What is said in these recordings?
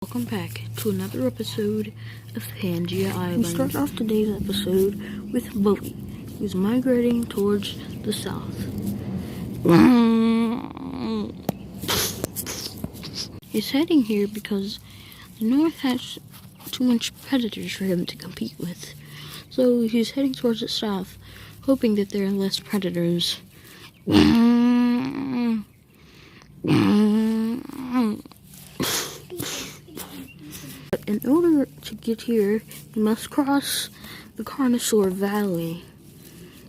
Welcome back to another episode of Pangea Island. We start off today's episode with Bully, who's migrating towards the south. He's heading here because the north has too much predators for him to compete with. So he's heading towards the south, hoping that there are less predators. But in order to get here, you must cross the Carnosaur Valley.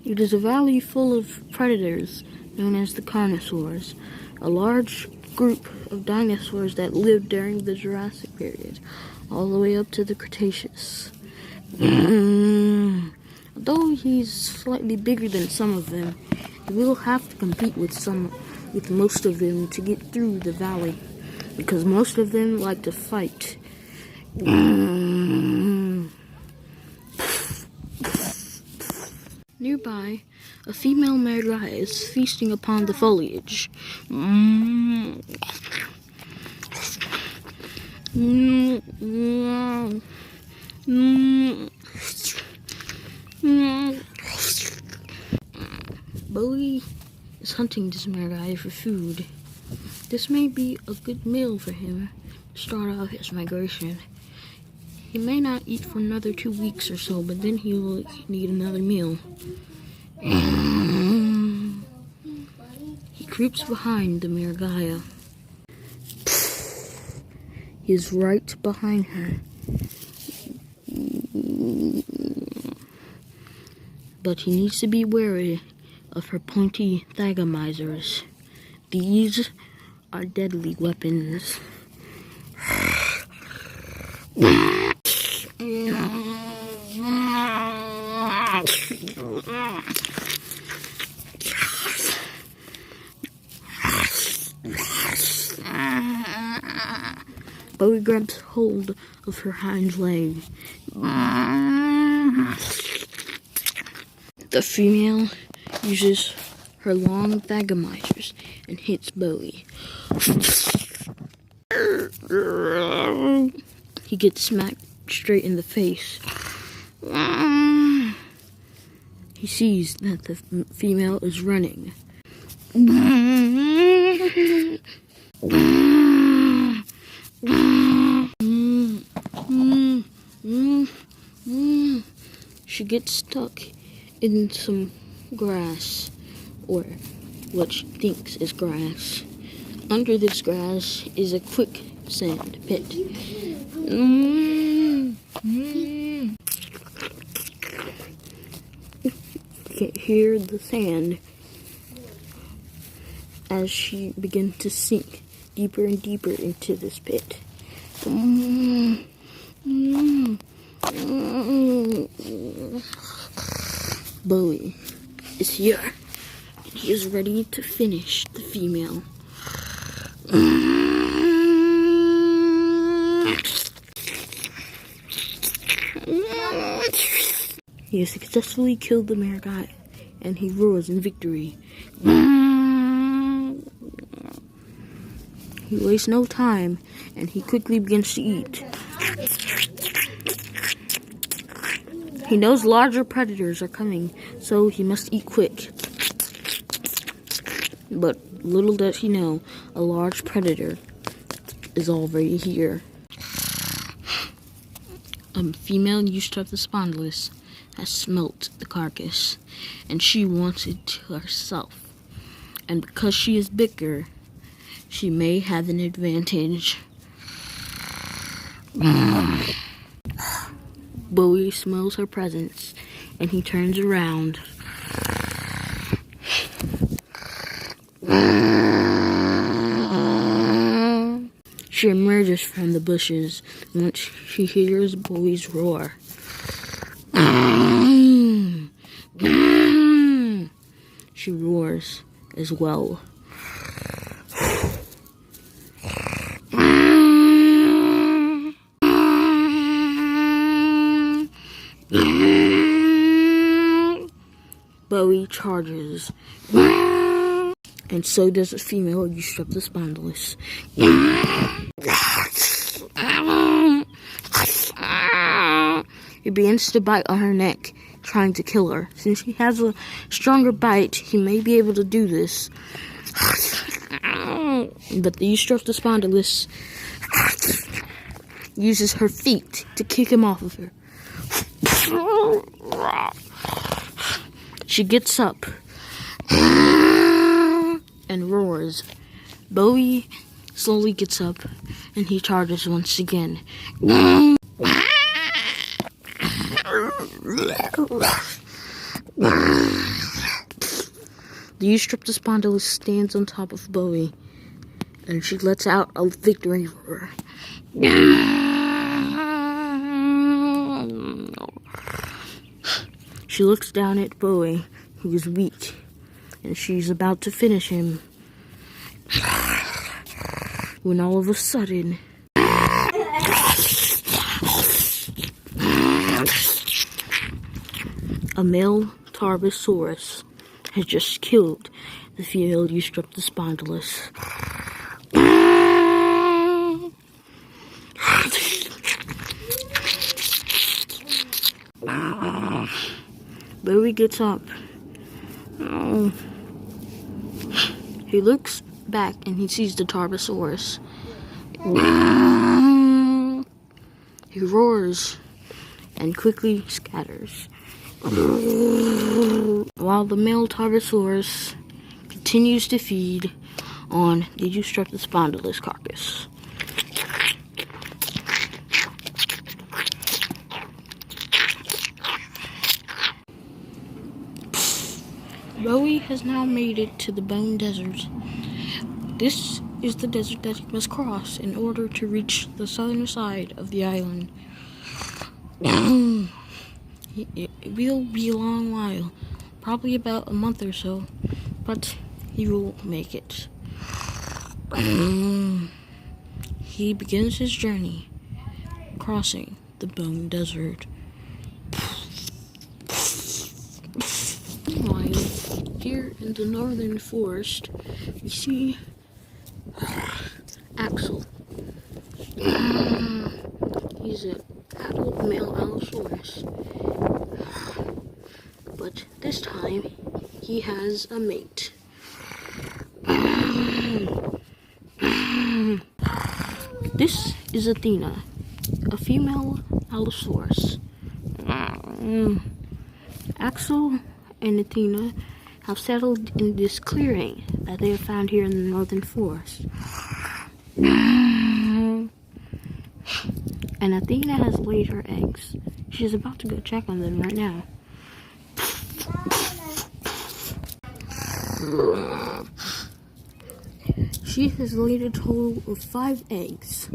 It is a valley full of predators known as the Carnosaurs, a large group of dinosaurs that lived during the Jurassic period, all the way up to the Cretaceous. Although he's slightly bigger than some of them, he will have to compete with most of them to get through the valley, because most of them like to fight. Nearby, a female Pangea is feasting upon the foliage. Bowie is hunting this Pangea for food. This may be a good meal for him to start off his migration. He may not eat for another 2 weeks or so, but then he will need another meal. He creeps behind the Pangea. He's right behind her. But he needs to be wary of her pointy thagomizers. These are deadly weapons. Bowie grabs hold of her hind leg. The female uses her long thagomizers and hits Bowie. He gets smacked straight in the face. He sees that the female is running. She gets stuck in some grass, or what she thinks is grass. Under this grass is a quicksand pit. You can hear the sand as she begins to sink deeper and deeper into this pit. Bowie is here, and he is ready to finish the female. He has successfully killed the Pangea, and he roars in victory. He wastes no time, and he quickly begins to eat. He knows larger predators are coming, so he must eat quick. But little does he know, a large predator is already here. A female Eustreptospondylus has smelt the carcass, and she wants it to herself. And because she is bigger, she may have an advantage. Bowie smells her presence, and he turns around. She emerges from the bushes once she hears Bowie's roar. She roars as well. Bowie charges, and so does a female Eustreptospondylus. He begins to bite on her neck, trying to kill her. Since he has a stronger bite, he may be able to do this. But the Eustreptospondylus uses her feet to kick him off of her. She gets up and roars. Bowie slowly gets up and he charges once again. The Eustreptospondylus stands on top of Bowie and she lets out a victory roar. She looks down at Bowie, who is weak, and she's about to finish him. When all of a sudden, a male Tarbosaurus has just killed the female Eustreptospondylus. Bowie gets up. He looks back and he sees the Tarbosaurus. He roars and quickly scatters. While the male Tarbosaurus continues to feed on the Eustreptospondylus carcass. Bowie has now made it to the Bone Desert. This is the desert that he must cross in order to reach the southern side of the island. It will be a long while, probably about a month or so, but he will make it. He begins his journey crossing the Bone Desert. While here in the northern forest, we see Axel. He's an adult male Allosaurus, but this time he has a mate. This is Athena, a female Allosaurus. Axel and Athena have settled in this clearing that they have found here in the northern forest. And Athena has laid her eggs. She's about to go check on them right now. She has laid a total of 5 eggs.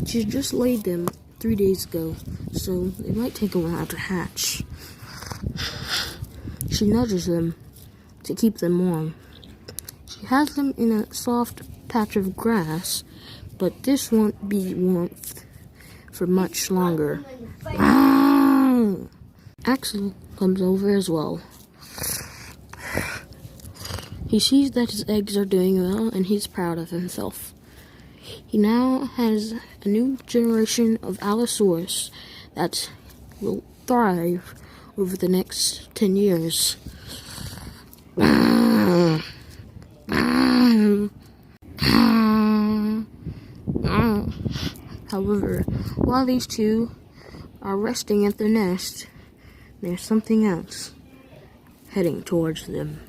She just laid them 3 days ago, so it might take a while to hatch. She nudges them to keep them warm. She has them in a soft patch of grass, but this won't be warmth for much longer. Axel comes over as well. He sees that his eggs are doing well, and he's proud of himself. He now has a new generation of Allosaurus that will thrive over the next 10 years. However, while these two are resting at their nest, there's something else heading towards them.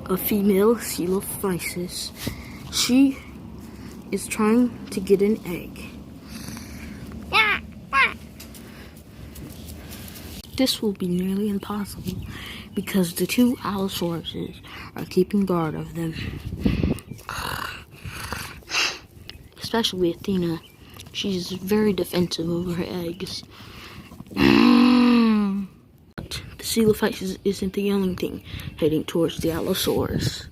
A female Coelophysis. She is trying to get an egg. This will be nearly impossible because the two Allosauruses are keeping guard of them. Especially Athena. She's very defensive over her eggs. But the Coelophysis isn't the only thing heading towards the Allosaurus.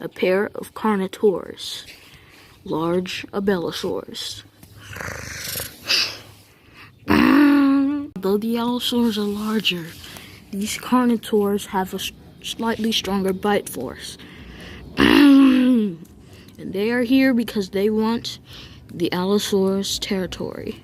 A pair of Carnotaurs, large Abelisaurs. Though the allosaurs are larger, these carnivores have a slightly stronger bite force. And they are here because they want the allosaurus territory.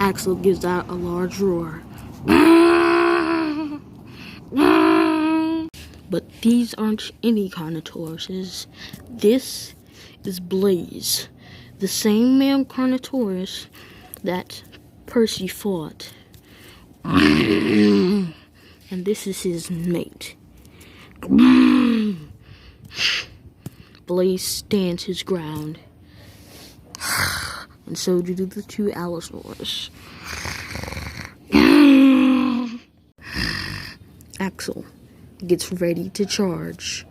Axel gives out a large roar. But these aren't any carnivores. This is Blaze, the same male carnivorous that Percy fought. And this is his mate. Blaze stands his ground. And so do the two allosaurs. Axel gets ready to charge.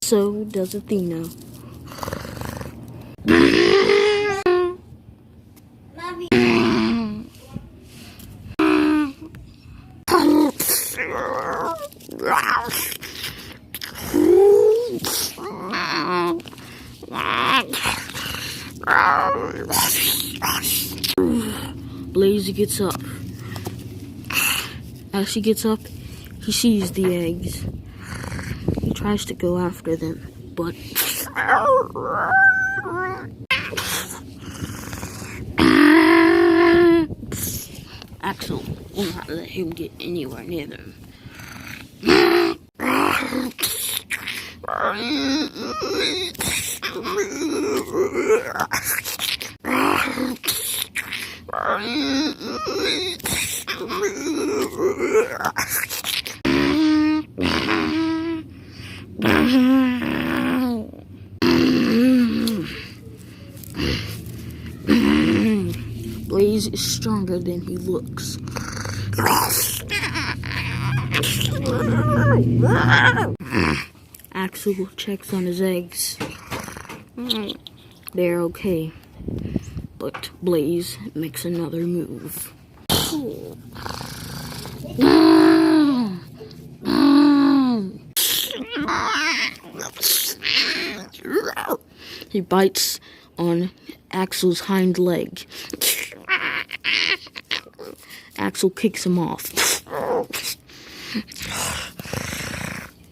So does Athena. Blaze gets up. As he gets up, he sees the eggs. He tries to go after them, but Axel will not let him get anywhere near them. Blaze is stronger than he looks. Axel checks on his eggs. They're okay. But Blaze makes another move. He bites on Axel's hind leg. Axel kicks him off.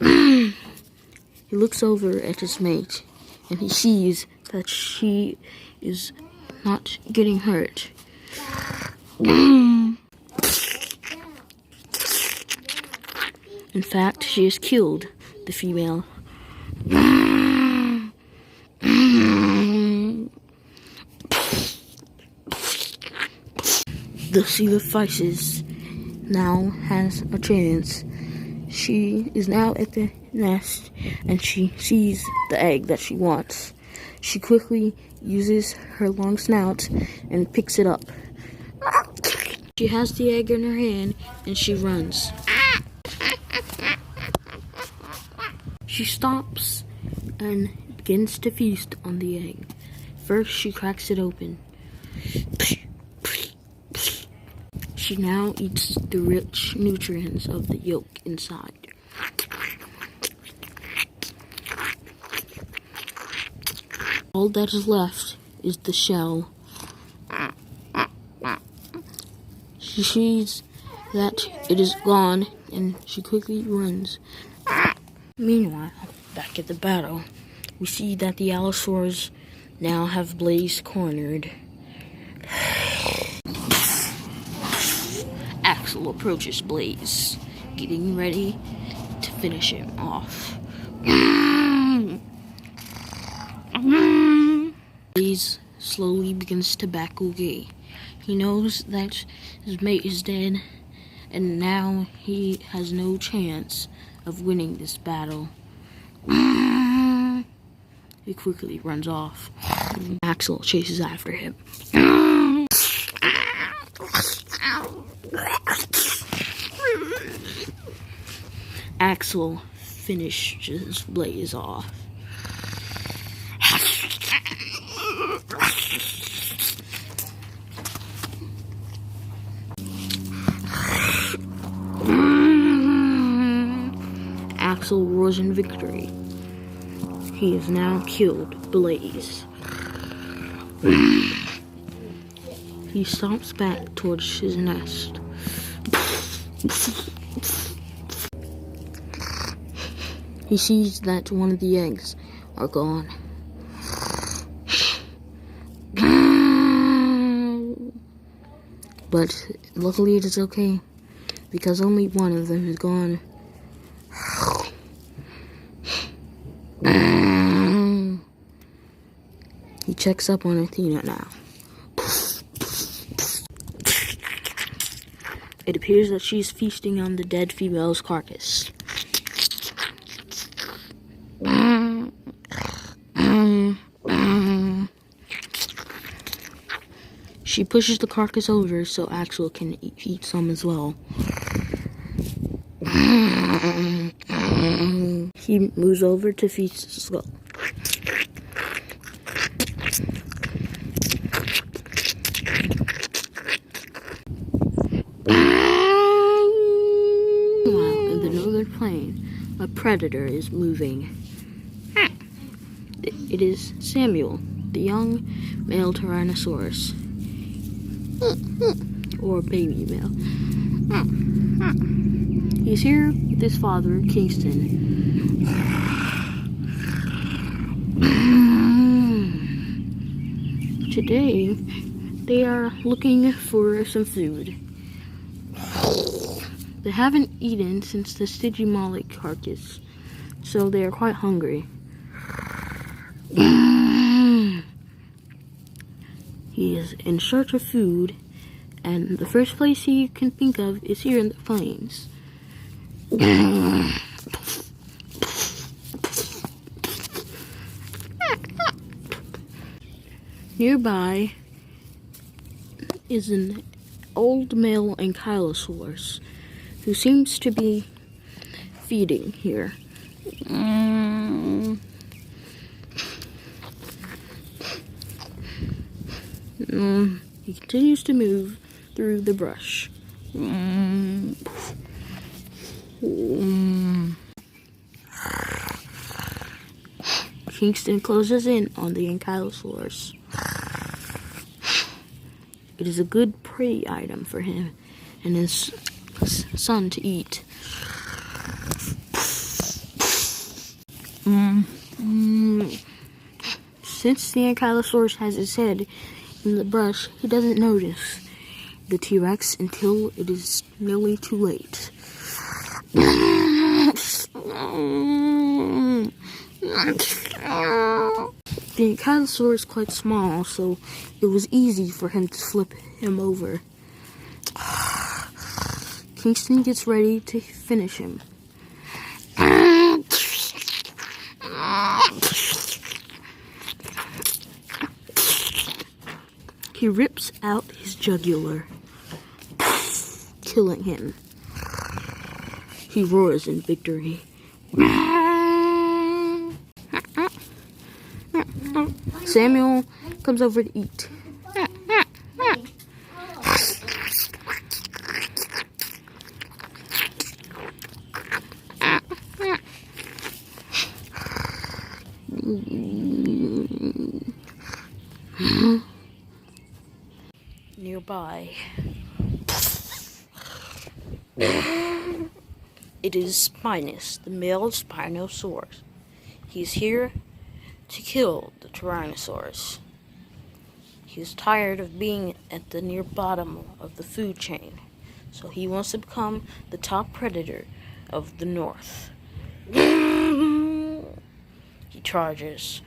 He looks over at his mate, and he sees that she is not getting hurt. In fact, she has killed the female. The Sacrifices now has a chance. She is now at the nest, and she sees the egg that she wants. She quickly uses her long snout and picks it up. She has the egg in her hand, and she runs. She stops and begins to feast on the egg. First, she cracks it open. She now eats the rich nutrients of the yolk inside. All that is left is the shell. She sees that it is gone, and she quickly runs. Meanwhile, back at the battle, we see that the allosaurs now have Blaze cornered. Axel approaches Blaze, getting ready to finish him off. Blaze slowly begins to back away. He knows that his mate is dead, and now he has no chance of winning this battle. He quickly runs off. Axel chases after him. Axel finishes Blaze off. Axel roars in victory. He is now killed, Blaze. He stomps back towards his nest. He sees that one of the eggs are gone. But luckily it is okay, because only one of them is gone. He checks up on Athena now. It appears that she's feasting on the dead female's carcass. She pushes the carcass over so Axel can eat some as well. He moves over to feast the skull. Meanwhile, in the northern plain, a predator is moving. It is Samuel, the young male Tyrannosaurus. Or baby male. He's here with his father, Kingston. Today, they are looking for some food. They haven't eaten since the Stygimoloch carcass, so they are quite hungry. He is in search of food, and the first place he can think of is here in the plains. Nearby is an old male ankylosaurus who seems to be feeding here. He continues to move through the brush. Kingston closes in on the ankylosaurus. It is a good prey item for him and his son to eat. Since the ankylosaurus has his head in the brush, he doesn't notice the T-Rex until it is nearly too late. The ankylosaurus is quite small, so it was easy for him to flip him over. Kingston gets ready to finish him. He rips out his jugular, killing him. He roars in victory. Samuel comes over to eat. Nearby, it is Spinus, the male Spinosaurus. He's here to kill the Tyrannosaurus. He's tired of being at the near bottom of the food chain, so he wants to become the top predator of the north. He charges.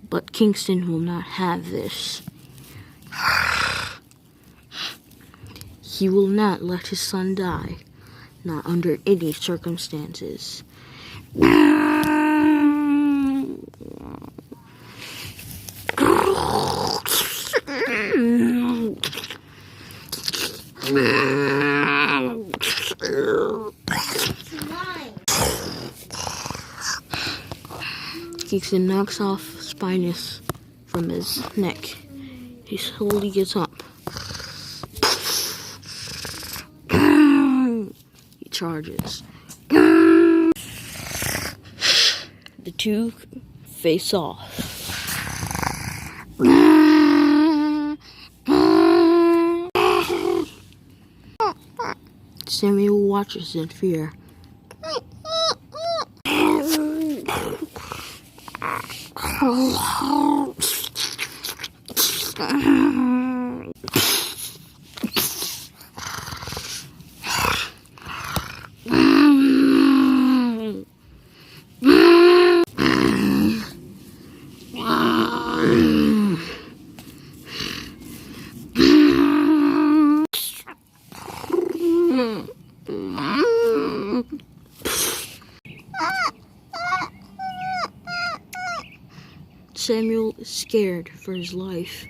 But Kingston will not have this. He will not let his son die, not under any circumstances. Keegan knocks off Spinus from his neck. He slowly gets up. He charges. The two face off. Samuel watches in fear. Samuel is scared for his life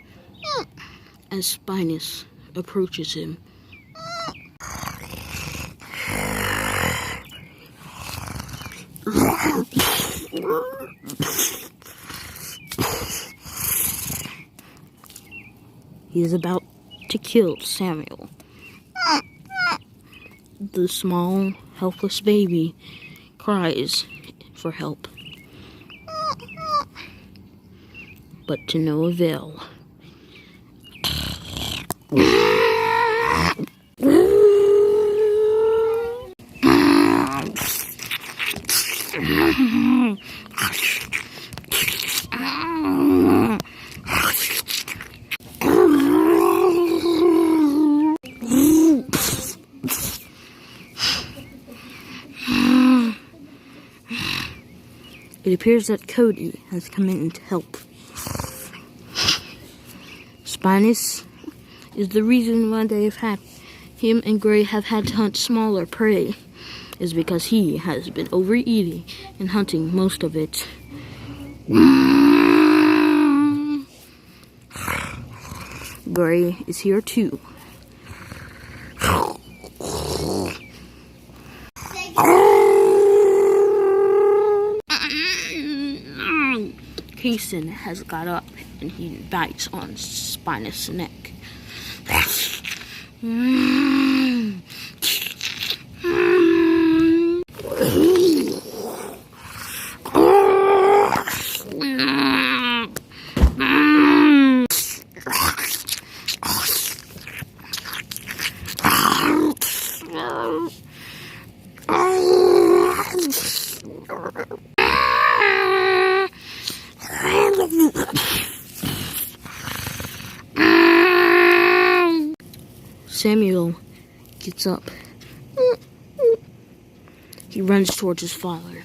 as Spinus approaches him. He is about to kill Samuel. The small, helpless baby cries for help, but to no avail. It appears that Cody has come in to help. Spinus is the reason why him and Gray have had to hunt smaller prey, is because he has been overeating and hunting most of it. Gray is here too. Payson has got up and he bites on Spinus' neck. Samuel gets up. He runs towards his father.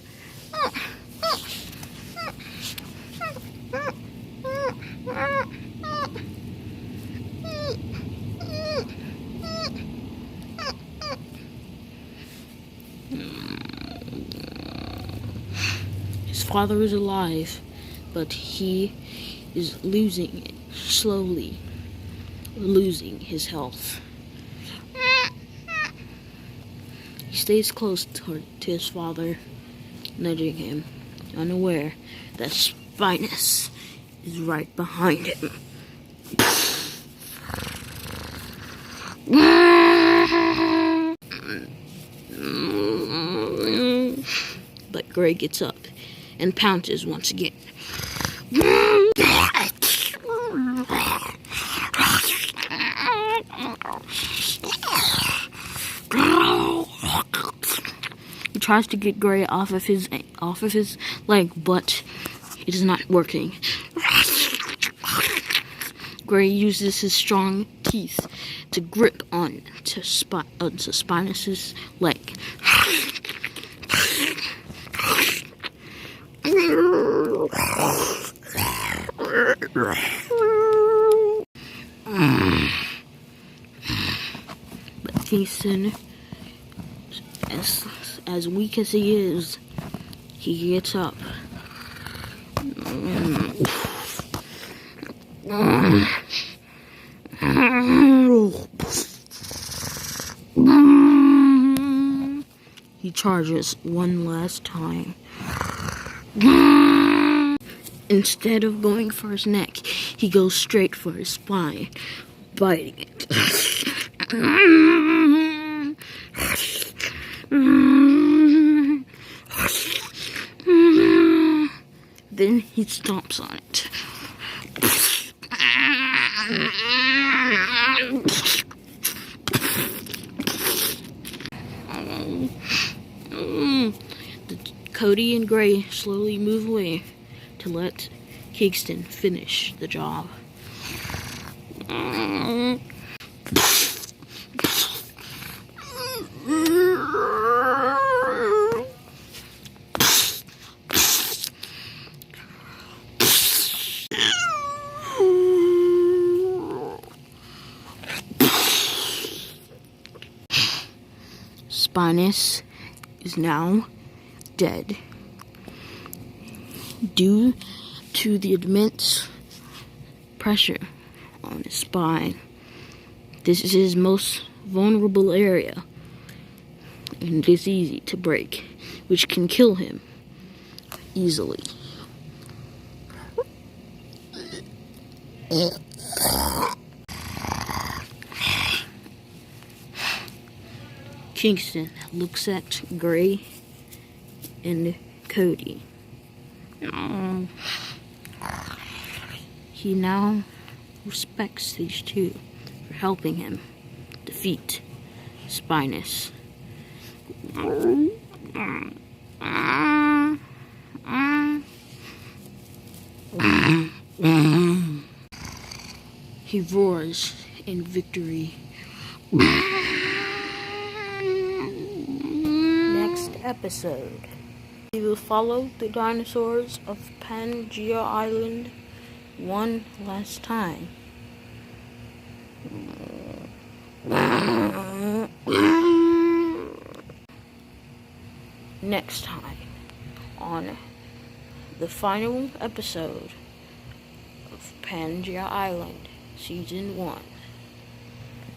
His father is alive, but he is slowly losing his health. He stays close to his father, nudging him, unaware that Spinus is right behind him. But Gray gets up and pounces once again. He tries to get Gray off of his leg, but it is not working. Gray uses his strong teeth to grip onto Spinus' leg. But Payson, as weak as he is, he gets up. he charges one last time. Instead of going for his neck, he goes straight for his spine, biting it. Then he stomps on it. Cody and Gray slowly move away to let Kingston finish the job. Spinus is now dead due to the immense pressure on his spine. This is his most vulnerable area, and it is easy to break, which can kill him easily. Kingston looks at Gray and Cody. He now respects these two for helping him defeat Spinus. He roars in victory. Next episode, we will follow the dinosaurs of Pangea Island one last time. Next time on the final episode of Pangea Island, Season 1.